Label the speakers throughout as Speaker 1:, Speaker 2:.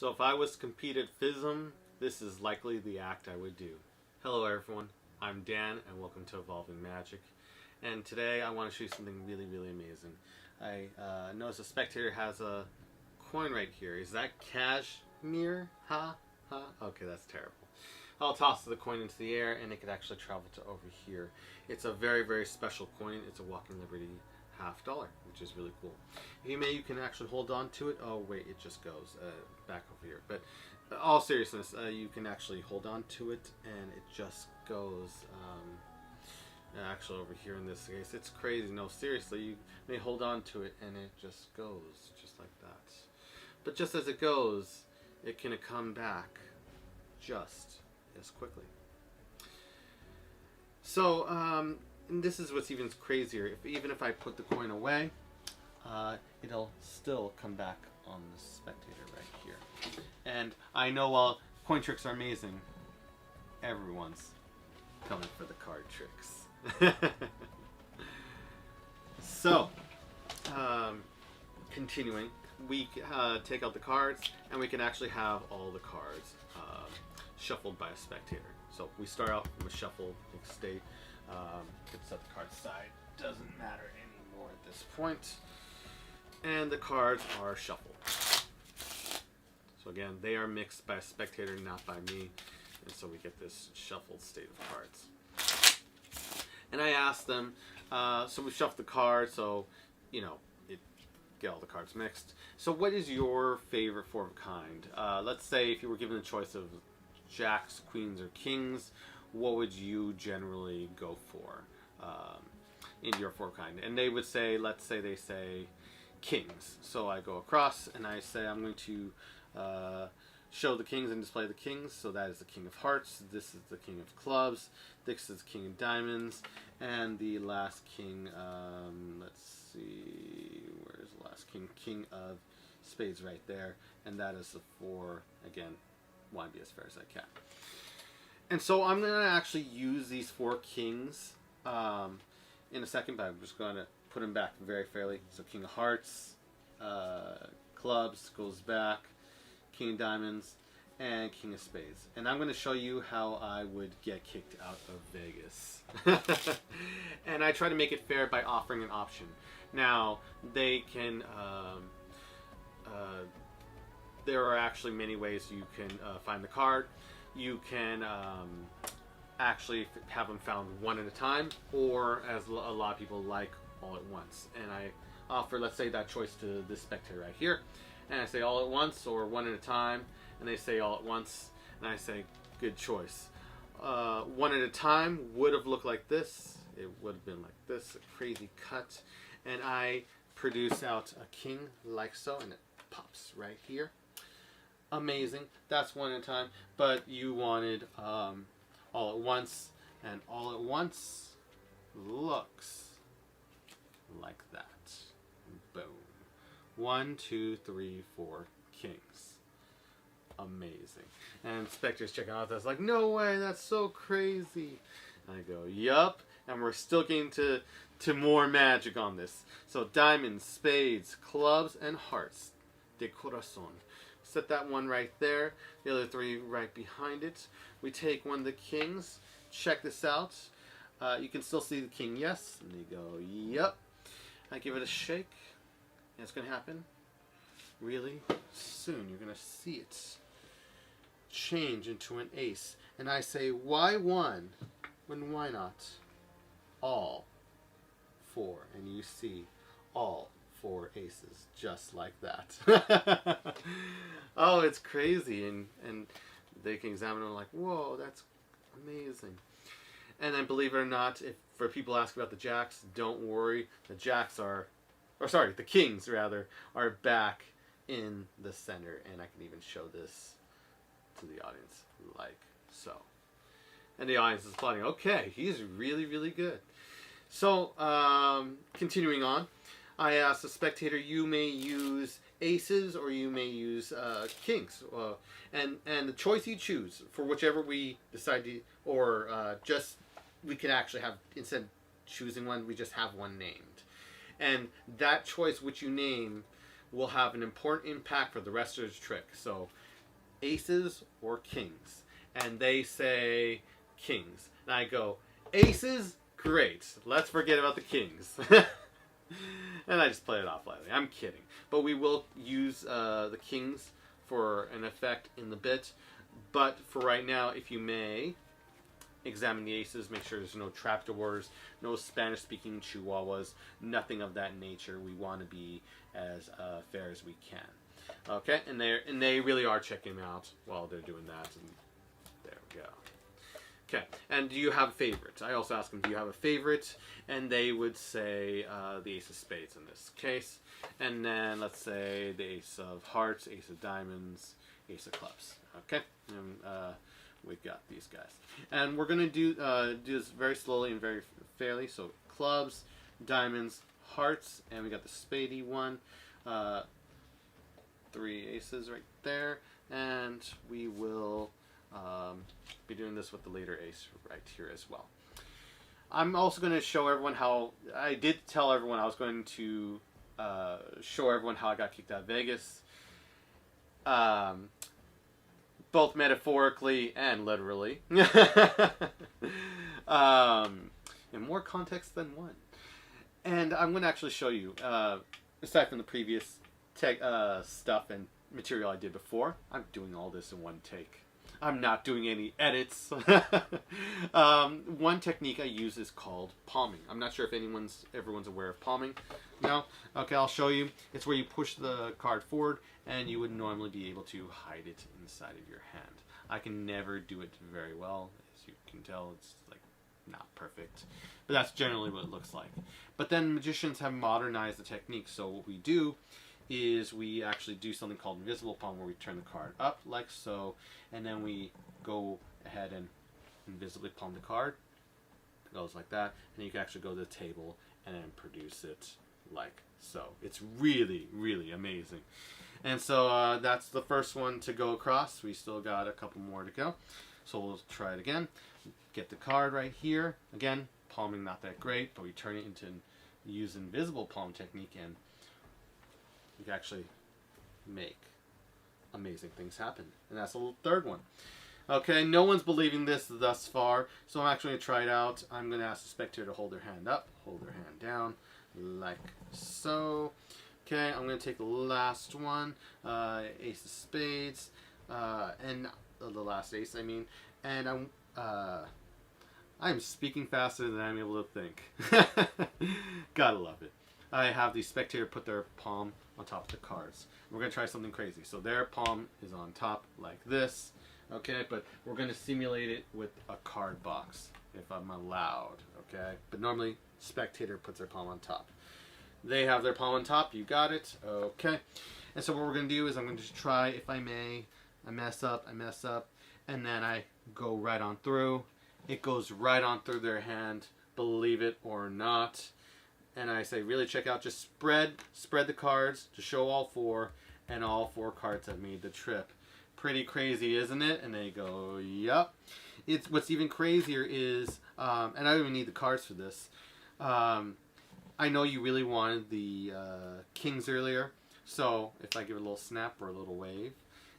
Speaker 1: So if I was to compete at fism, this is likely the act I would do. Hello everyone, I'm Dan and welcome to Evolving Magic. And today I want to show you something really amazing. I noticed a spectator has a coin right here. Is that cashmere? Ha? Okay, that's terrible. I'll toss the coin into the air and it could actually travel to over here. It's a very special coin. It's a Walking Liberty $50, which is really cool. You can actually hold on to it. Oh wait, it just goes back over here. But all seriousness, you can actually hold on to it and it just goes actually over here in this case. It's crazy. No, seriously, you may hold on to it and it just goes just like that. But just as it goes, it can come back just as quickly. So and this is what's even crazier. Even if I put the coin away, it'll still come back on the spectator right here. And I know while coin tricks are amazing, everyone's coming for the card tricks. So, continuing, we take out the cards and we can actually have all the cards shuffled by a spectator. So we start out from a shuffled state. Can set the card aside. Doesn't matter anymore at this point. And the cards are shuffled. So again, they are mixed by a spectator, not by me. And so we get this shuffled state of cards. And I asked them, so we shuffled the cards, so, get all the cards mixed. So what is your favorite four of a kind? Let's say if you were given the choice of jacks, queens, or kings, what would you generally go for in your four of a kind? And they would say, let's say they say kings. So I go across and I say I'm going to show the kings and display the kings. So that is the king of hearts, this is the king of clubs, this is the king of diamonds, and the last king, let's see, where's the last king? King of spades right there, and that is the four. Again, want to be as fair as I can. And so I'm going to actually use these four kings in a second, but I'm just going to put them back very fairly. So king of hearts, clubs goes back, king of diamonds, and king of spades. And I'm going to show you how I would get kicked out of Vegas. And I try to make it fair by offering an option. Now, they can... there are actually many ways you can find the card. You can actually have them found one at a time, or as a lot of people like, all at once. And I offer, let's say, that choice to this spectator right here. And I say all at once or one at a time, and they say all at once, and I say good choice. One at a time would have looked like this. It would have been like this, a crazy cut. And I produce out a king like so, and it pops right here. Amazing. That's one at a time. But you wanted all at once, and all at once looks like that. Boom. 1, 2, 3, 4 kings. Amazing. And spectators checking out that's like, no way, that's so crazy. And I go, yup. And we're still getting to more magic on this. So diamonds, spades, clubs, and hearts. De corazon. Set that one right there. The other three right behind it. We take one of the kings. Check this out. You can still see the king, yes. And they go, yup. I give it a shake. And it's going to happen really soon. You're going to see it change into an ace. And I say, why one when why not all four? And you see all four aces just like that. Oh, it's crazy. And they can examine it like, whoa, that's amazing. And then believe it or not, if for people ask about the jacks, don't worry. The jacks are, or sorry, the kings rather, are back in the center. And I can even show this to the audience like so. And the audience is applauding. Okay, he's really good. So, continuing on, I asked the spectator, you may use aces or you may use kings. And the choice you choose for whichever we decide to, or just, we can actually have, instead of choosing one, we just have one named. And that choice which you name will have an important impact for the rest of the trick. So aces or kings, and they say kings, and I go aces, great, let's forget about the kings. And I just play it off lightly. I'm kidding, but we will use the kings for an effect in the bit. But for right now, if you may examine the aces, make sure there's no trapdoors, no Spanish-speaking chihuahuas, nothing of that nature. We want to be as fair as we can. Okay, and they really are checking them out while they're doing that. And there we go. Okay, and do you have a favorite? I also ask them, do you have a favorite? And they would say the ace of spades in this case. And then let's say the ace of hearts, ace of diamonds, ace of clubs. Okay, and we've got these guys. And we're going to do this very slowly and very fairly. So clubs, diamonds, hearts, and we got the spadey one. 3 aces right there. And we will be doing this with the later ace right here as well. I'm also going to show everyone how, I did tell everyone I was going to show everyone how I got kicked out of Vegas. Both metaphorically and literally. In more context than one. And I'm going to actually show you, aside from the previous tech stuff and material I did before, I'm doing all this in one take. I'm not doing any edits. One technique I use is called palming. I'm not sure if everyone's aware of palming. No? Okay, I'll show you. It's where you push the card forward and you would normally be able to hide it inside of your hand. I can never do it very well. As you can tell, it's like not perfect. But that's generally what it looks like. But then magicians have modernized the technique. So what we do is we actually do something called invisible palm, where we turn the card up like so, and then we go ahead and invisibly palm the card. It goes like that, and you can actually go to the table and then produce it like so. It's really, really amazing. And so that's the first one to go across. We still got a couple more to go. So we'll try it again. Get the card right here. Again, palming not that great, but we turn it into use invisible palm technique, and you can actually make amazing things happen. And that's the third one. Okay, no one's believing this thus far, so I'm actually going to try it out. I'm going to ask the spectator to hold their hand up, hold their hand down, like so. Okay, I'm going to take the last one, ace of spades, and the last ace, I mean, and I'm speaking faster than I'm able to think. Gotta love it. I have the spectator put their palm on top of the cards. We're going to try something crazy. So their palm is on top like this. Okay, but we're going to simulate it with a card box, if I'm allowed. Okay, but normally spectator puts their palm on top. They have their palm on top. You got it. Okay. And so what we're going to do is I'm going to try, if I may, I mess up, and then I go right on through. It goes right on through their hand, believe it or not. And I say, really check out, just spread the cards to show all 4, and all 4 cards have made the trip. Pretty crazy, isn't it? And they go, yup. It's what's even crazier is, and I don't even need the cards for this. I know you really wanted the kings earlier, so if I give it a little snap or a little wave,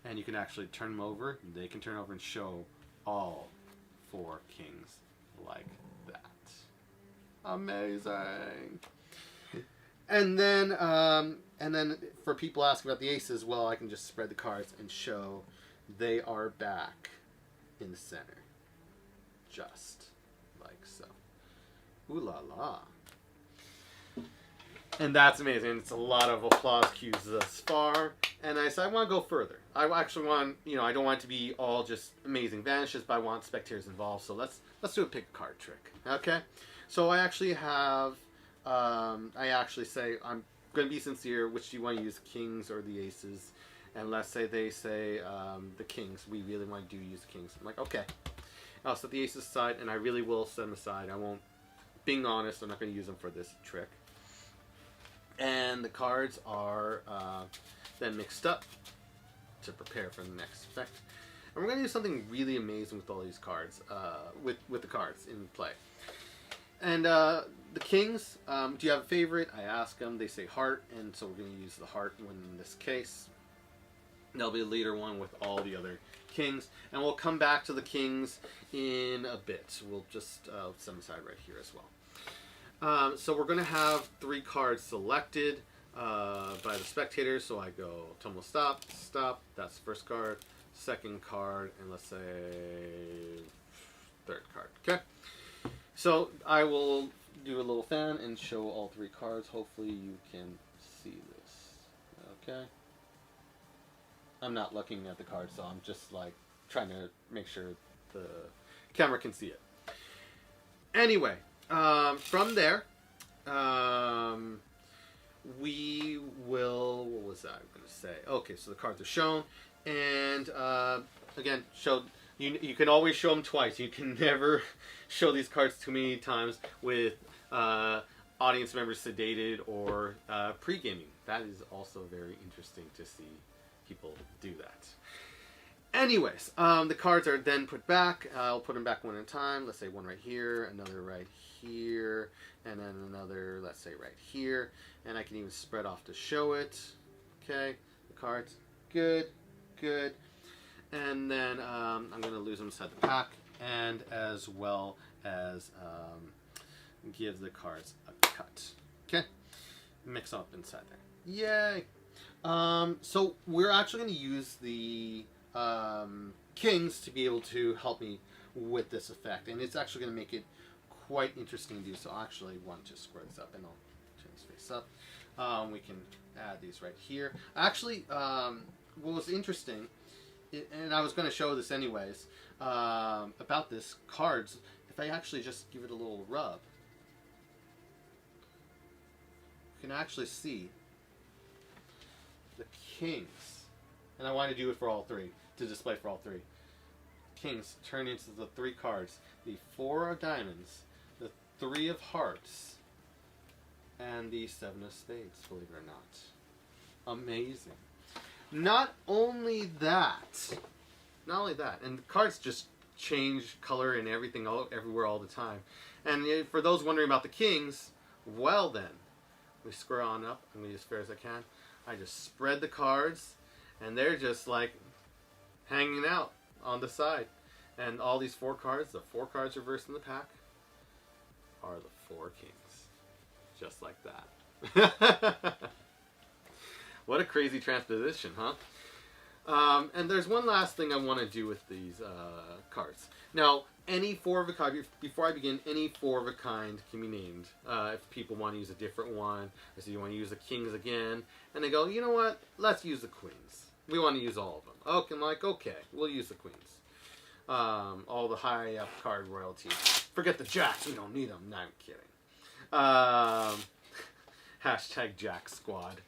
Speaker 1: and you can actually turn them over, they can turn over and show all 4 kings like that. Amazing. And then for people asking about the aces, well, I can just spread the cards and show they are back in the center, just like so. Ooh la la. And that's amazing. It's a lot of applause cues thus far. And I said, I want to go further. I actually want, I don't want it to be all just amazing vanishes, but I want spectators involved. So let's do a pick a card trick. Okay? So I actually have, I actually say, I'm going to be sincere. Which do you want to use, kings or the aces? And let's say they say the kings. We really want to use the kings. I'm like, okay. I'll set the aces aside, and I really will set them aside. I won't, being honest, I'm not going to use them for this trick. And the cards are then mixed up to prepare for the next effect. And we're going to do something really amazing with all these cards, with the cards in play. And the kings, do you have a favorite? I ask them. They say heart, and so we're going to use the heart one in this case. There'll be a leader one with all the other kings, and we'll come back to the kings in a bit. We'll just set them aside right here as well. So we're going to have 3 cards selected by the spectators. So I go tumble stop, stop. That's the first card, second card, and let's say third card. Okay. So I will do a little fan and show all 3 cards. Hopefully you can see this. Okay. I'm not looking at the card, so I'm just like trying to make sure the camera can see it. Anyway, from there, we will, what was I going to say? Okay, so the cards are shown, and again, showed. You can always show them twice. You can never show these cards too many times with audience members sedated or pre-gaming. That is also very interesting to see people do that. Anyways, the cards are then put back. I'll put them back one at a time. Let's say one right here, another right here, and then another, let's say, right here. And I can even spread off to show it. Okay, the cards, good, good. And then I'm going to lose them inside the pack, and as well as give the cards a cut. Okay, mix up inside there. Yay! So we're actually going to use the kings to be able to help me with this effect, and it's actually going to make it quite interesting to do. So I actually want to square this up, and I'll turn this face up. We can add these right here. Actually, what was interesting, and I was going to show this anyways, about this cards, if I actually just give it a little rub, you can actually see the kings, and I want to do it for all 3, to display for all 3. Kings turn into the 3 cards, the 4 of diamonds, the 3 of hearts, and the 7 of spades, believe it or not. Amazing. Not only that, and the cards just change color and everything everywhere all the time. And for those wondering about the kings, well then, we square on up, I'm going to use as fair as I can. I just spread the cards, and they're just like hanging out on the side. And all these 4 cards, the 4 cards reversed in the pack, are the 4 kings. Just like that. What a crazy transposition, huh? And there's one last thing I want to do with these cards. Now, any 4 of a kind, before I begin, any 4 of a kind can be named. If people want to use a different one, or so you want to use the kings again, and they go, you know what, let's use the queens. We want to use all of them. Okay, I'm like, okay, we'll use the queens. All the high up card royalty. Forget the jacks, we don't need them. No, I'm kidding. Hashtag Jack Squad.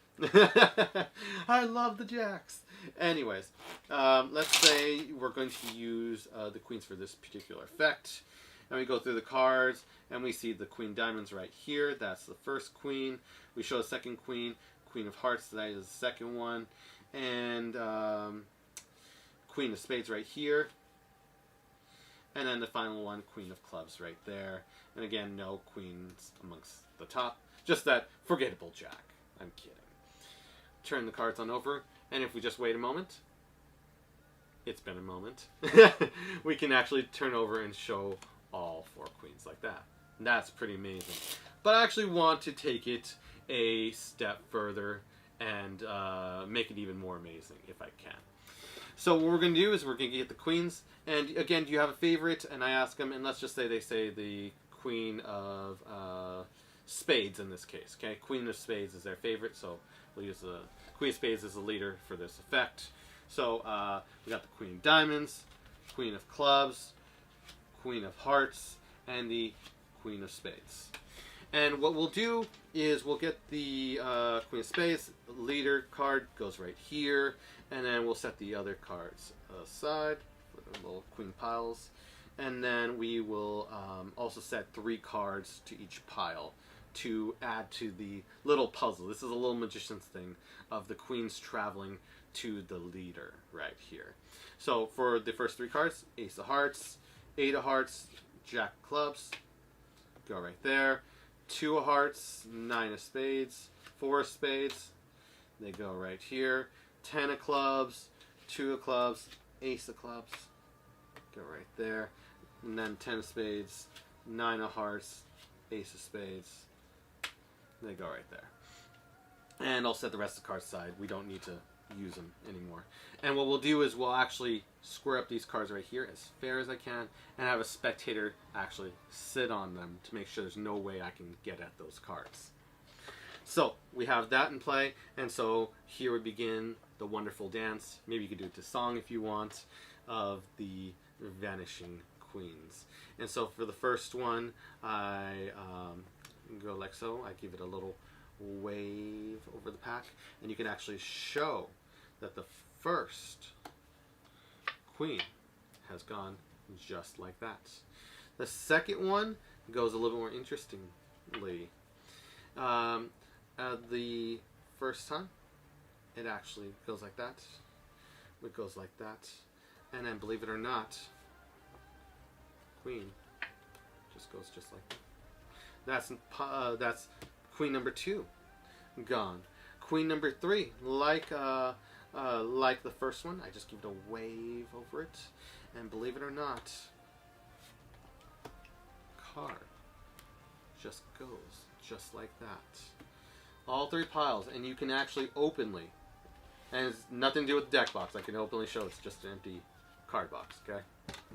Speaker 1: I love the jacks. Anyways, let's say we're going to use the queens for this particular effect. And we go through the cards, and we see the queen diamonds right here. That's the first queen. We show the second queen, queen of hearts. That is the second one. And queen of spades right here. And then the final one, queen of clubs right there. And again, no queens amongst the top. Just that forgettable jack. I'm kidding. Turn the cards on over. And if we just wait a moment, it's been a moment, we can actually turn over and show all 4 queens like that. And that's pretty amazing. But I actually want to take it a step further and make it even more amazing if I can. So what we're going to do is we're going to get the queens. And again, do you have a favorite? And I ask them, and let's just say they say the queen of spades in this case. Okay, queen of spades is their favorite, so we'll use the queen of spades as the leader for this effect. So we got the queen of diamonds, queen of clubs, queen of hearts, and the queen of spades. And what we'll do is we'll get the queen of spades, the leader card goes right here, and then we'll set the other cards aside for the little queen piles. And then we will also set 3 cards to each pile to add to the little puzzle. This is a little magician's thing of the queens traveling to the leader right here. So for the first 3 cards, ace of hearts, 8 of hearts, jack of clubs, go right there. 2 of hearts, 9 of spades, 4 of spades, they go right here. 10 of clubs, 2 of clubs, ace of clubs, go right there. And then 10 of spades, 9 of hearts, ace of spades, they go right there. And I'll set the rest of the cards aside. We don't need to use them anymore. And what we'll do is we'll actually square up these cards right here as fair as I can and have a spectator actually sit on them to make sure there's no way I can get at those cards. So we have that in play, and so here we begin the wonderful dance. Maybe you could do it to song if you want, of the vanishing queens. And so for the first one, I go like so. I give it a little wave over the pack, and you can actually show that the first queen has gone just like that. The second one goes a little more interestingly. The first time, it actually goes like that. It goes like that, and then believe it or not, queen just goes just like that. That's queen number 2 gone. Queen number 3, like the first one, I just give it a wave over it, and believe it or not, card just goes just like that. All 3 piles, and you can actually openly, and it's nothing to do with the deck box. I can openly show it's just an empty card box. Okay,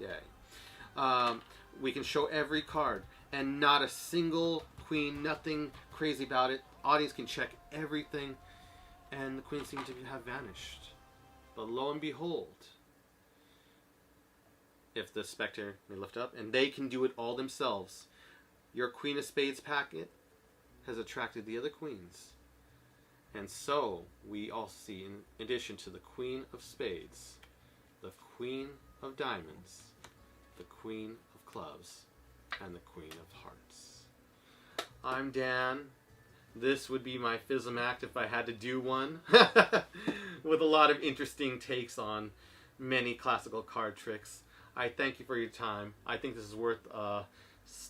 Speaker 1: yay. We can show every card, and not a single queen, nothing crazy about it. Audience can check everything, and the queens seem to have vanished. But lo and behold, if the spectator may lift up, and they can do it all themselves, your Queen of Spades packet has attracted the other queens. And so we all see, in addition to the Queen of Spades, the Queen of Diamonds, the Queen of Clubs, and the Queen of Hearts. I'm Dan. This would be my fism act if I had to do one, with a lot of interesting takes on many classical card tricks. I thank you for your time. I think this is worth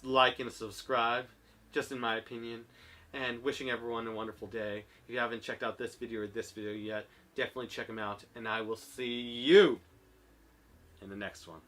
Speaker 1: like and subscribe, just in my opinion. And wishing everyone a wonderful day. If you haven't checked out this video or this video yet, definitely check them out. And I will see you in the next one.